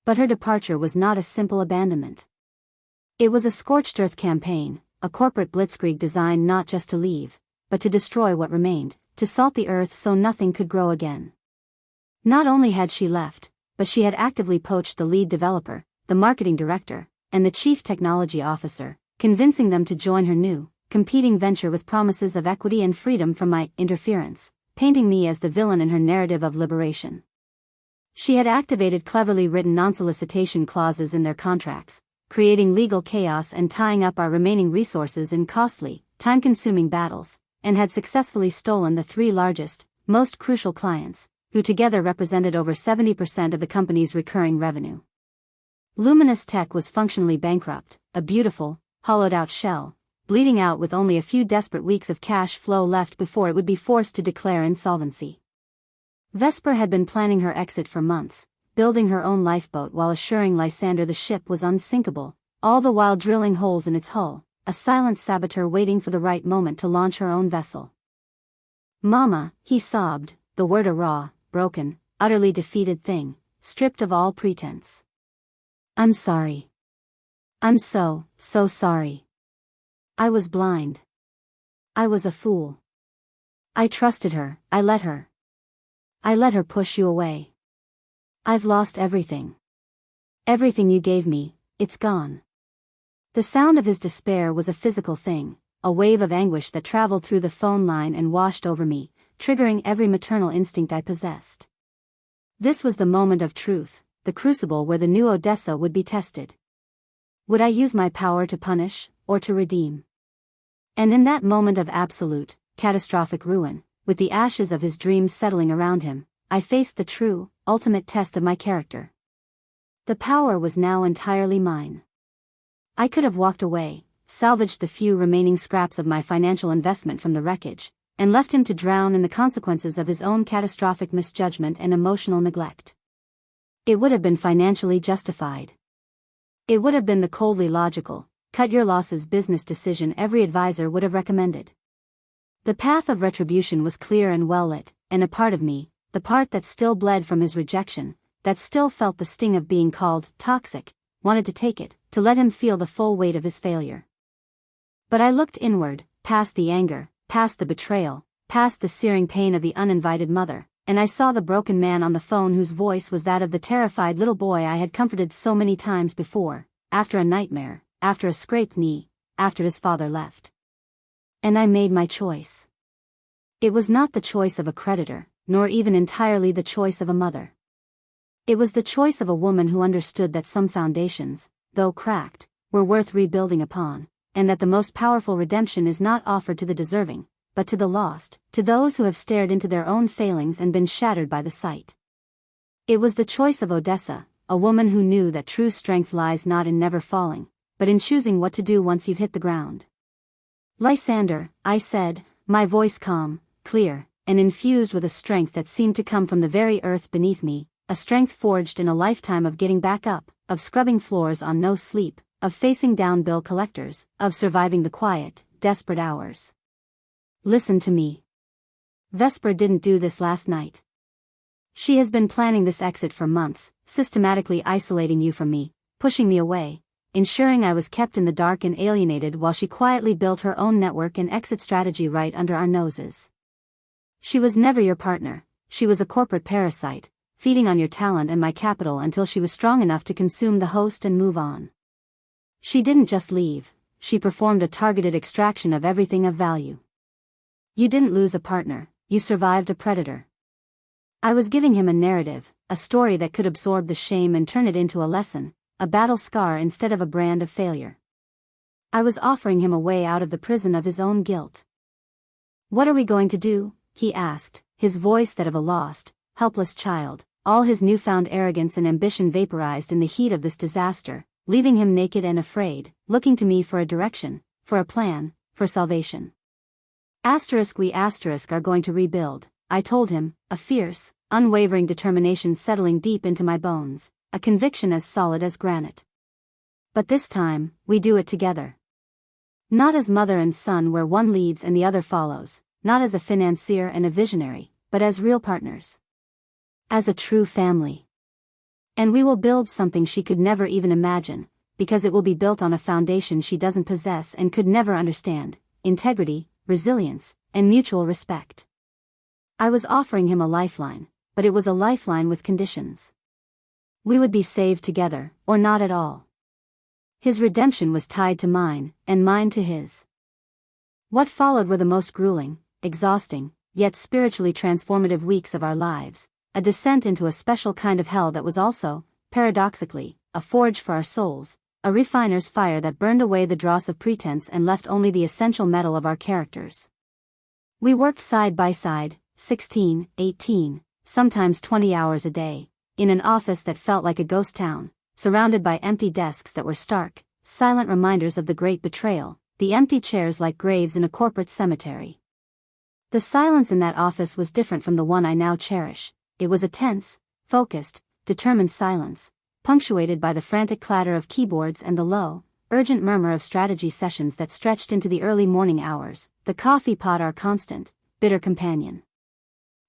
But her departure was not a simple abandonment. It was a scorched earth campaign, a corporate blitzkrieg designed not just to leave, but to destroy what remained, to salt the earth so nothing could grow again. Not only had she left, but she had actively poached the lead developer, the marketing director, and the chief technology officer, convincing them to join her new, competing venture with promises of equity and freedom from my interference, painting me as the villain in her narrative of liberation. She had activated cleverly written non-solicitation clauses in their contracts, creating legal chaos and tying up our remaining resources in costly, time-consuming battles, and had successfully stolen the three largest, most crucial clients, who together represented over 70% of the company's recurring revenue. Luminous Tech was functionally bankrupt, a beautiful, hollowed-out shell, bleeding out with only a few desperate weeks of cash flow left before it would be forced to declare insolvency. Vesper had been planning her exit for months, building her own lifeboat while assuring Lysander the ship was unsinkable, all the while drilling holes in its hull, a silent saboteur waiting for the right moment to launch her own vessel. "Mama," he sobbed, the word a raw, broken, utterly defeated thing, stripped of all pretense. "I'm sorry. I'm so sorry. I was blind. I was a fool. I trusted her, I let her push you away. I've lost everything. Everything you gave me, it's gone." The sound of his despair was a physical thing, a wave of anguish that traveled through the phone line and washed over me, triggering every maternal instinct I possessed. This was the moment of truth, the crucible where the new Odessa would be tested. Would I use my power to punish, or to redeem? And in that moment of absolute, catastrophic ruin, with the ashes of his dreams settling around him, I faced the true, ultimate test of my character. The power was now entirely mine. I could have walked away, salvaged the few remaining scraps of my financial investment from the wreckage, and left him to drown in the consequences of his own catastrophic misjudgment and emotional neglect. It would have been financially justified. It would have been the coldly logical, cut your losses business decision every advisor would have recommended. The path of retribution was clear and well lit, and a part of me, the part that still bled from his rejection, that still felt the sting of being called toxic, wanted to take it, to let him feel the full weight of his failure. But I looked inward, past the anger, past the betrayal, past the searing pain of the uninvited mother, and I saw the broken man on the phone whose voice was that of the terrified little boy I had comforted so many times before, after a nightmare, after a scraped knee, after his father left. And I made my choice. It was not the choice of a creditor, nor even entirely the choice of a mother. It was the choice of a woman who understood that some foundations, though cracked, were worth rebuilding upon, and that the most powerful redemption is not offered to the deserving, but to the lost, to those who have stared into their own failings and been shattered by the sight. It was the choice of Odessa, a woman who knew that true strength lies not in never falling, but in choosing what to do once you've hit the ground. "Lysander," I said, my voice calm, clear, and infused with a strength that seemed to come from the very earth beneath me, a strength forged in a lifetime of getting back up, of scrubbing floors on no sleep, of facing down bill collectors, of surviving the quiet, desperate hours. "Listen to me. Vesper didn't do this last night. She has been planning this exit for months, systematically isolating you from me, pushing me away, ensuring I was kept in the dark and alienated while she quietly built her own network and exit strategy right under our noses. She was never your partner, she was a corporate parasite, feeding on your talent and my capital until she was strong enough to consume the host and move on. She didn't just leave, she performed a targeted extraction of everything of value. You didn't lose a partner, you survived a predator. I was giving him a narrative, a story that could absorb the shame and turn it into a lesson, a battle scar instead of a brand of failure. I was offering him a way out of the prison of his own guilt. What are we going to do? He asked, his voice that of a lost, helpless child, all his newfound arrogance and ambition vaporized in the heat of this disaster, leaving him naked and afraid, looking to me for a direction, for a plan, for salvation. We are going to rebuild, I told him, a fierce, unwavering determination settling deep into my bones, a conviction as solid as granite. But this time, we do it together. Not as mother and son where one leads and the other follows, not as a financier and a visionary, but as real partners. As a true family. And we will build something she could never even imagine, because it will be built on a foundation she doesn't possess and could never understand: integrity, resilience, and mutual respect. I was offering him a lifeline, but it was a lifeline with conditions. We would be saved together, or not at all. His redemption was tied to mine, and mine to his. What followed were the most grueling, exhausting, yet spiritually transformative weeks of our lives, a descent into a special kind of hell that was also, paradoxically, a forge for our souls, a refiner's fire that burned away the dross of pretense and left only the essential metal of our characters. We worked side by side, 16, 18, sometimes 20 hours a day, in an office that felt like a ghost town, surrounded by empty desks that were stark, silent reminders of the great betrayal, the empty chairs like graves in a corporate cemetery. The silence in that office was different from the one I now cherish. It was a tense, focused, determined silence, punctuated by the frantic clatter of keyboards and the low, urgent murmur of strategy sessions that stretched into the early morning hours, the coffee pot our constant, bitter companion.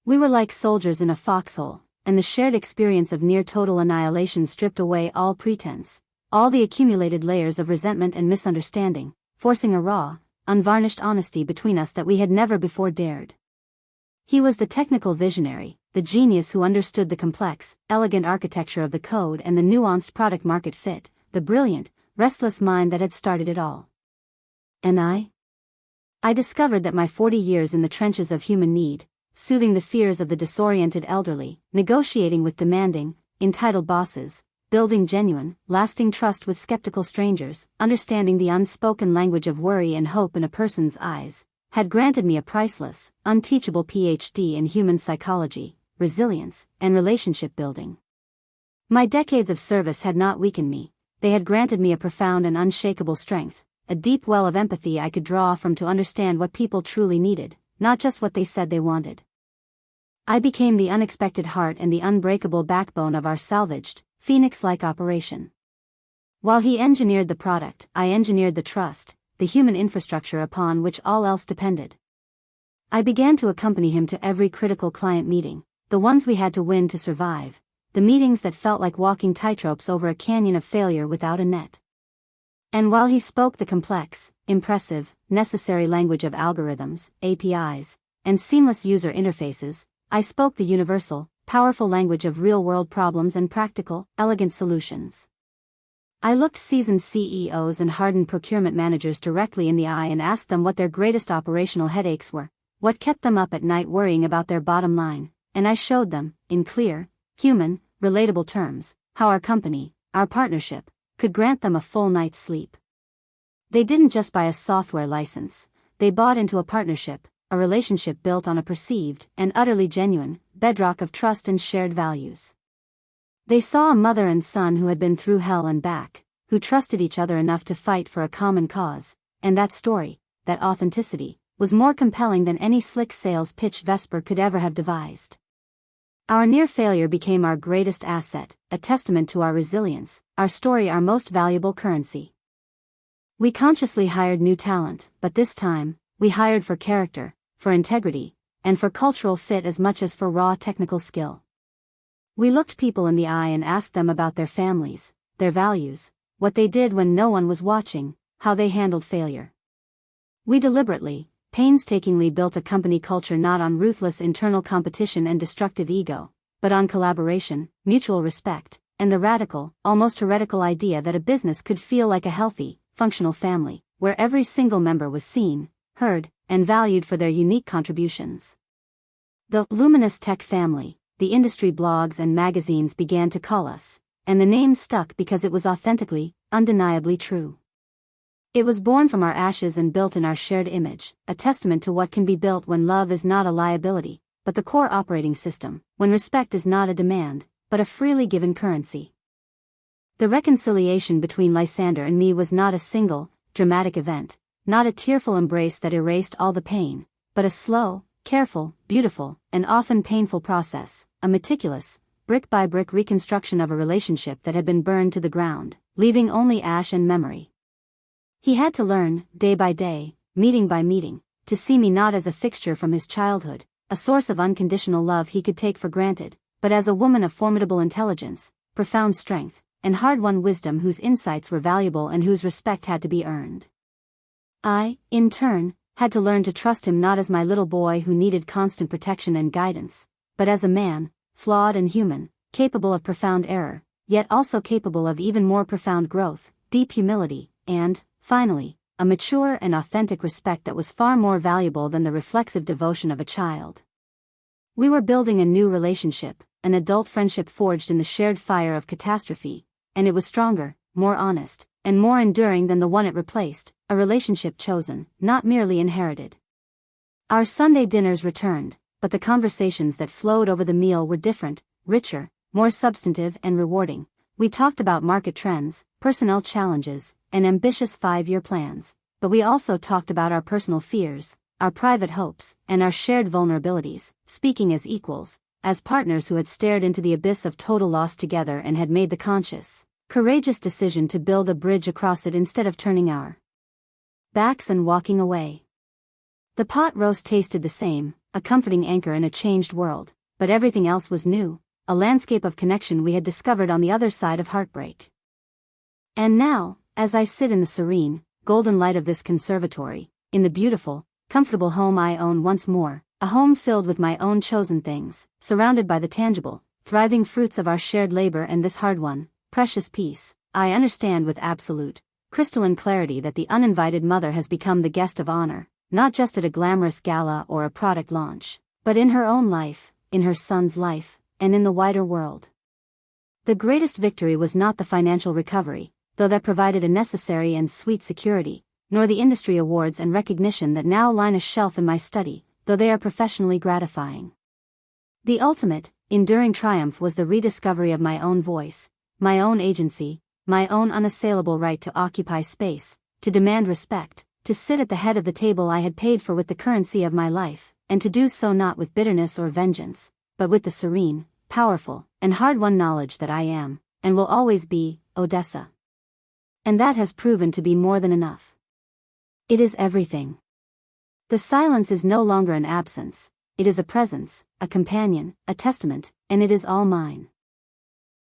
We were like soldiers in a foxhole, and the shared experience of near-total annihilation stripped away all pretense, all the accumulated layers of resentment and misunderstanding, forcing a raw, unvarnished honesty between us that we had never before dared. He was the technical visionary, the genius who understood the complex, elegant architecture of the code and the nuanced product-market fit, the brilliant, restless mind that had started it all. And I discovered that my 40 years in the trenches of human need, soothing the fears of the disoriented elderly, negotiating with demanding, entitled bosses, building genuine, lasting trust with skeptical strangers, understanding the unspoken language of worry and hope in a person's eyes, had granted me a priceless, unteachable PhD in human psychology, resilience, and relationship building. My decades of service had not weakened me, they had granted me a profound and unshakable strength, a deep well of empathy I could draw from to understand what people truly needed, not just what they said they wanted. I became the unexpected heart and the unbreakable backbone of our salvaged, Phoenix-like operation. While he engineered the product, I engineered the trust, the human infrastructure upon which all else depended. I began to accompany him to every critical client meeting, the ones we had to win to survive, the meetings that felt like walking tightropes over a canyon of failure without a net. And while he spoke the complex, impressive, necessary language of algorithms, APIs, and seamless user interfaces, I spoke the universal, powerful language of real-world problems and practical, elegant solutions. I looked seasoned CEOs and hardened procurement managers directly in the eye and asked them what their greatest operational headaches were, what kept them up at night worrying about their bottom line, and I showed them, in clear, human, relatable terms, how our company, our partnership, could grant them a full night's sleep. They didn't just buy a software license, they bought into a partnership, a relationship built on a perceived and utterly genuine bedrock of trust and shared values. They saw a mother and son who had been through hell and back, who trusted each other enough to fight for a common cause, and that story, that authenticity, was more compelling than any slick sales pitch Vesper could ever have devised. Our near failure became our greatest asset, a testament to our resilience, our story our most valuable currency. We consciously hired new talent, but this time, we hired for character, for integrity, and for cultural fit as much as for raw technical skill. We looked people in the eye and asked them about their families, their values, what they did when no one was watching, how they handled failure. We painstakingly built a company culture not on ruthless internal competition and destructive ego, but on collaboration, mutual respect, and the radical, almost heretical idea that a business could feel like a healthy, functional family, where every single member was seen, heard, and valued for their unique contributions. The Luminous Tech family, the industry blogs and magazines began to call us, and the name stuck because it was authentically, undeniably true. It was born from our ashes and built in our shared image, a testament to what can be built when love is not a liability, but the core operating system, when respect is not a demand, but a freely given currency. The reconciliation between Lysander and me was not a single, dramatic event, not a tearful embrace that erased all the pain, but a slow, careful, beautiful, and often painful process, a meticulous, brick-by-brick reconstruction of a relationship that had been burned to the ground, leaving only ash and memory. He had to learn, day by day, meeting by meeting, to see me not as a fixture from his childhood, a source of unconditional love he could take for granted, but as a woman of formidable intelligence, profound strength, and hard-won wisdom whose insights were valuable and whose respect had to be earned. I, in turn, had to learn to trust him not as my little boy who needed constant protection and guidance, but as a man, flawed and human, capable of profound error, yet also capable of even more profound growth, deep humility, and, finally, a mature and authentic respect that was far more valuable than the reflexive devotion of a child. We were building a new relationship, an adult friendship forged in the shared fire of catastrophe, and it was stronger, more honest, and more enduring than the one it replaced, a relationship chosen, not merely inherited. Our Sunday dinners returned, but the conversations that flowed over the meal were different, richer, more substantive and rewarding. We talked about market trends, personnel challenges, and ambitious 5-year plans, but we also talked about our personal fears, our private hopes, and our shared vulnerabilities, speaking as equals, as partners who had stared into the abyss of total loss together and had made the conscious, courageous decision to build a bridge across it instead of turning our backs and walking away. The pot roast tasted the same, a comforting anchor in a changed world, but everything else was new, a landscape of connection we had discovered on the other side of heartbreak. And now, as I sit in the serene, golden light of this conservatory, in the beautiful, comfortable home I own once more, a home filled with my own chosen things, surrounded by the tangible, thriving fruits of our shared labor and this hard-won, precious peace, I understand with absolute, crystalline clarity that the uninvited mother has become the guest of honor, not just at a glamorous gala or a product launch, but in her own life, in her son's life, and in the wider world. The greatest victory was not the financial recovery, though that provided a necessary and sweet security, nor the industry awards and recognition that now line a shelf in my study, though they are professionally gratifying. The ultimate, enduring triumph was the rediscovery of my own voice, my own agency, my own unassailable right to occupy space, to demand respect, to sit at the head of the table I had paid for with the currency of my life, and to do so not with bitterness or vengeance, but with the serene, powerful, and hard-won knowledge that I am, and will always be, Odessa. And that has proven to be more than enough. It is everything. The silence is no longer an absence, it is a presence, a companion, a testament, and it is all mine.